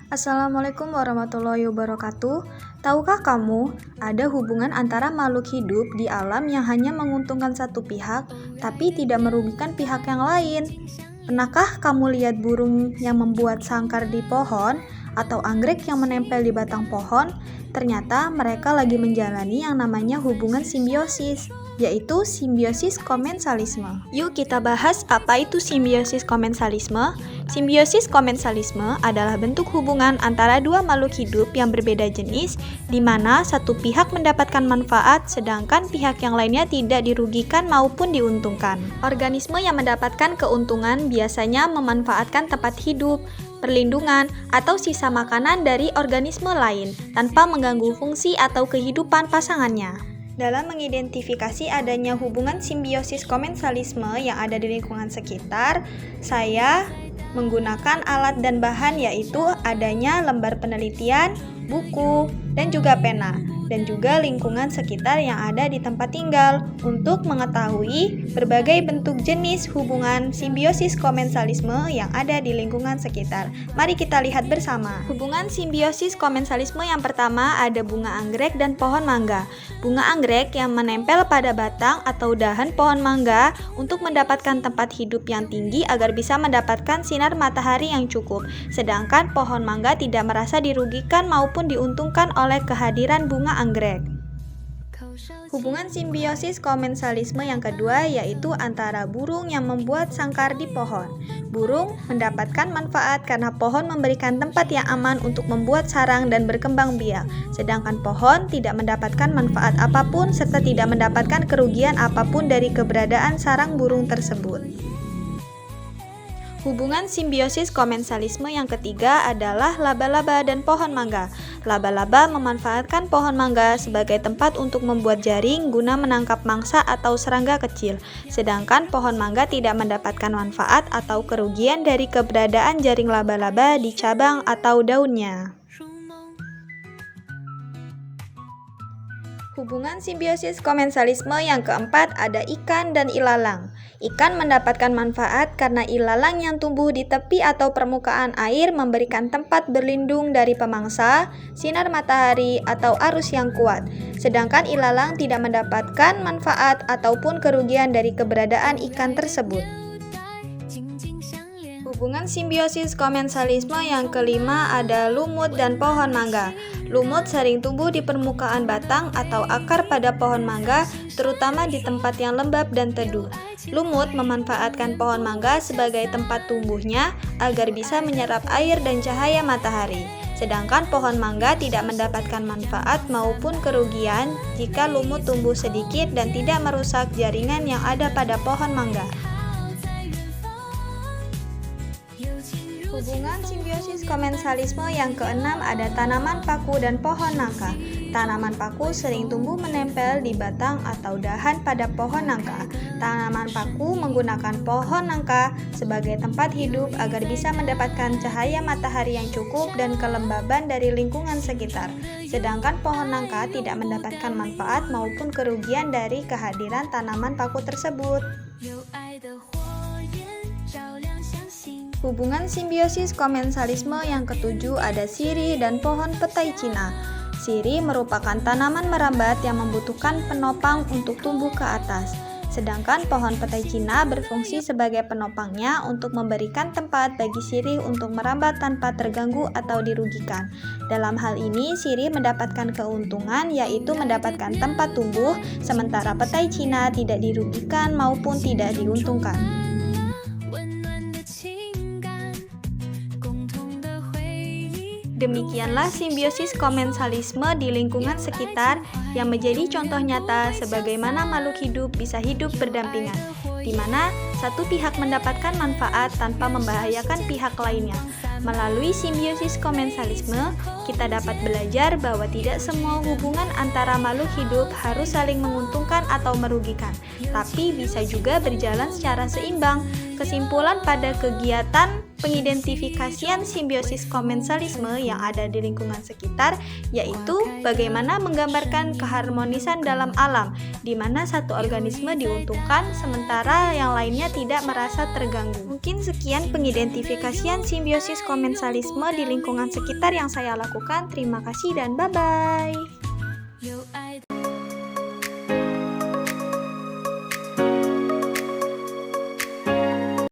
Assalamualaikum warahmatullahi wabarakatuh. Tahukah kamu, ada hubungan antara makhluk hidup di alam yang hanya menguntungkan satu pihak, tapi tidak merugikan pihak yang lain? Pernahkah kamu lihat burung yang membuat sangkar di pohon, atau anggrek yang menempel di batang pohon? Ternyata mereka lagi menjalani yang namanya hubungan simbiosis, yaitu simbiosis komensalisme. Yuk kita bahas apa itu simbiosis komensalisme. Simbiosis komensalisme adalah bentuk hubungan antara dua makhluk hidup yang berbeda jenis, di mana satu pihak mendapatkan manfaat, sedangkan pihak yang lainnya tidak dirugikan maupun diuntungkan. Organisme yang mendapatkan keuntungan biasanya memanfaatkan tempat hidup, perlindungan, atau sisa makanan dari organisme lain, tanpa mengganggu fungsi atau kehidupan pasangannya. Dalam mengidentifikasi adanya hubungan simbiosis komensalisme yang ada di lingkungan sekitar, saya menggunakan alat dan bahan yaitu adanya lembar penelitian, buku, dan juga pena, dan juga lingkungan sekitar yang ada di tempat tinggal untuk mengetahui berbagai bentuk jenis hubungan simbiosis komensalisme yang ada di lingkungan sekitar. Mari kita lihat bersama. Hubungan simbiosis komensalisme yang pertama ada bunga anggrek dan pohon mangga. Bunga anggrek yang menempel pada batang atau dahan pohon mangga untuk mendapatkan tempat hidup yang tinggi agar bisa mendapatkan sinar matahari yang cukup. Sedangkan pohon mangga tidak merasa dirugikan maupun diuntungkan oleh kehadiran bunga anggrek. Hubungan simbiosis komensalisme yang kedua yaitu antara burung yang membuat sangkar di pohon. Burung mendapatkan manfaat karena pohon memberikan tempat yang aman untuk membuat sarang dan berkembang biak, sedangkan pohon tidak mendapatkan manfaat apapun serta tidak mendapatkan kerugian apapun dari keberadaan sarang burung tersebut. Hubungan simbiosis komensalisme yang ketiga adalah laba-laba dan pohon mangga. Laba-laba memanfaatkan pohon mangga sebagai tempat untuk membuat jaring guna menangkap mangsa atau serangga kecil, sedangkan pohon mangga tidak mendapatkan manfaat atau kerugian dari keberadaan jaring laba-laba di cabang atau daunnya. Hubungan simbiosis komensalisme yang keempat ada ikan dan ilalang. Ikan mendapatkan manfaat karena ilalang yang tumbuh di tepi atau permukaan air memberikan tempat berlindung dari pemangsa, sinar matahari, atau arus yang kuat. Sedangkan ilalang tidak mendapatkan manfaat ataupun kerugian dari keberadaan ikan tersebut. Hubungan simbiosis komensalisme yang kelima ada lumut dan pohon mangga. Lumut sering tumbuh di permukaan batang atau akar pada pohon mangga, terutama di tempat yang lembab dan teduh. Lumut memanfaatkan pohon mangga sebagai tempat tumbuhnya agar bisa menyerap air dan cahaya matahari. Sedangkan pohon mangga tidak mendapatkan manfaat maupun kerugian jika lumut tumbuh sedikit dan tidak merusak jaringan yang ada pada pohon mangga. Hubungan simbiosis komensalisme yang keenam ada tanaman paku dan pohon nangka. Tanaman paku sering tumbuh menempel di batang atau dahan pada pohon nangka. Tanaman paku menggunakan pohon nangka sebagai tempat hidup agar bisa mendapatkan cahaya matahari yang cukup dan kelembaban dari lingkungan sekitar. Sedangkan pohon nangka tidak mendapatkan manfaat maupun kerugian dari kehadiran tanaman paku tersebut. Hubungan simbiosis komensalisme yang ketujuh ada sirih dan pohon petai Cina. Sirih merupakan tanaman merambat yang membutuhkan penopang untuk tumbuh ke atas. Sedangkan pohon petai Cina berfungsi sebagai penopangnya untuk memberikan tempat bagi sirih untuk merambat tanpa terganggu atau dirugikan. Dalam hal ini, sirih mendapatkan keuntungan yaitu mendapatkan tempat tumbuh, sementara petai Cina tidak dirugikan maupun tidak diuntungkan. Demikianlah simbiosis komensalisme di lingkungan sekitar yang menjadi contoh nyata sebagaimana makhluk hidup bisa hidup berdampingan, di mana satu pihak mendapatkan manfaat tanpa membahayakan pihak lainnya. Melalui simbiosis komensalisme, kita dapat belajar bahwa tidak semua hubungan antara makhluk hidup harus saling menguntungkan atau merugikan, tapi bisa juga berjalan secara seimbang. Kesimpulan pada kegiatan pengidentifikasian simbiosis komensalisme yang ada di lingkungan sekitar, yaitu bagaimana menggambarkan keharmonisan dalam alam, di mana satu organisme diuntungkan sementara yang lainnya tidak merasa terganggu. Mungkin sekian pengidentifikasian simbiosis komensalisme di lingkungan sekitar yang saya lakukan. Terima kasih dan bye-bye.